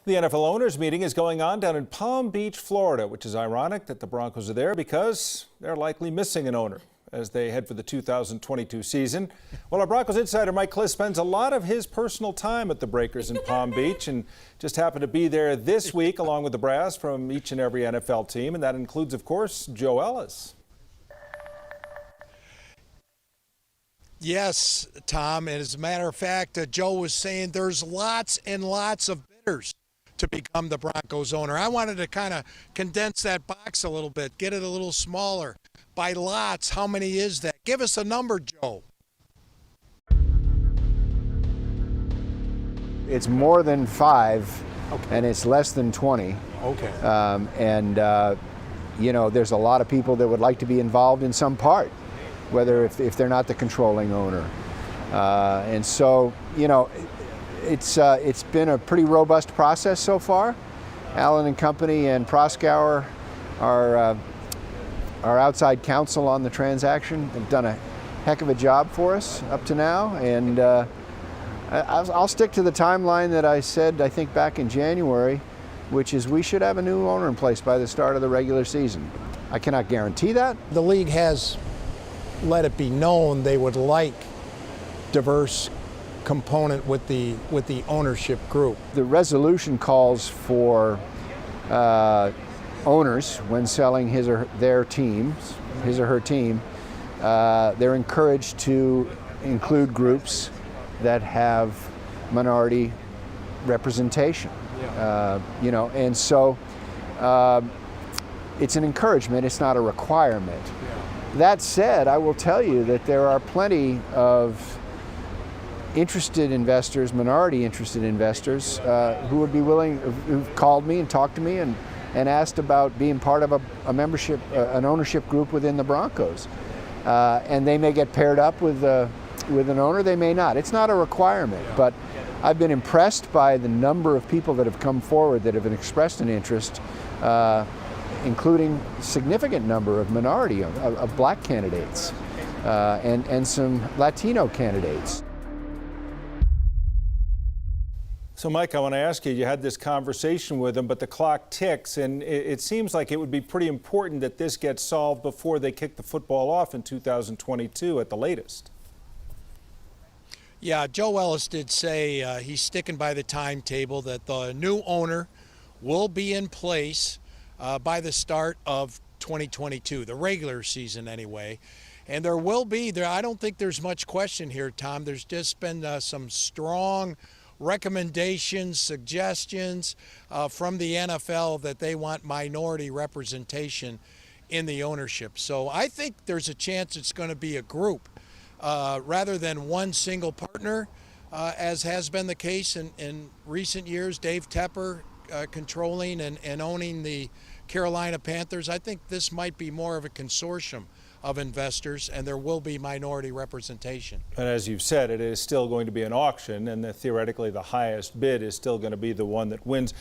The NFL owners meeting is going on down in Palm Beach, Florida, which is ironic that the Broncos are there because they're likely missing an owner as they head for the 2022 season. Well, our Broncos insider Mike-Klis spends a lot of his personal time at the Breakers in Palm Beach and just happened to be there this week along with the brass from each and every NFL team, and that includes, of course, Joe Ellis. Yes, Tom, and as a matter of fact, Joe was saying there's lots and lots of bidders to become the Broncos owner. I wanted to kind of condense that box a little bit, get it a little smaller. By lots, how many is that? Give us a number, Joe. It's more than 5, okay, and it's less than 20. Okay. You know, there's a lot of people that would like to be involved in some part, whether if they're not the controlling owner. And so, you know, it's been a pretty robust process so far. Allen and Company and Proskauer, our outside counsel on the transaction, have done a heck of a job for us up to now. And I'll stick to the timeline that I said, I think, back in January, which is we should have a new owner in place by the start of the regular season. I cannot guarantee that. The league has let it be known they would like diverse component with the ownership group. The resolution calls for owners, when selling his or her team, they're encouraged to include groups that have minority representation. Yeah. You know, and so it's an encouragement, it's not a requirement. Yeah. That said, I will tell you that there are plenty of interested investors, minority interested investors, who would be willing, who've called me and talked to me and asked about being part of a membership, an ownership group within the Broncos. And they may get paired up with an owner, they may not. It's not a requirement, but I've been impressed by the number of people that have come forward that have expressed an interest, including a significant number of minority, of black candidates, and some Latino candidates. So, Mike, I want to ask you, you had this conversation with them, but the clock ticks, and it seems like it would be pretty important that this gets solved before they kick the football off in 2022 at the latest. Yeah, Joe Ellis did say he's sticking by the timetable that the new owner will be in place by the start of 2022, the regular season anyway. And there will be, I don't think there's much question here, Tom. There's just been some strong recommendations, suggestions from the NFL that they want minority representation in the ownership. So I think there's a chance it's going to be a group rather than one single partner, as has been the case in recent years. Dave Tepper controlling and owning the Carolina Panthers. I think this might be more of a consortium of investors, and there will be minority representation. And as you've said, it is still going to be an auction, and theoretically the highest bid is still going to be the one that wins.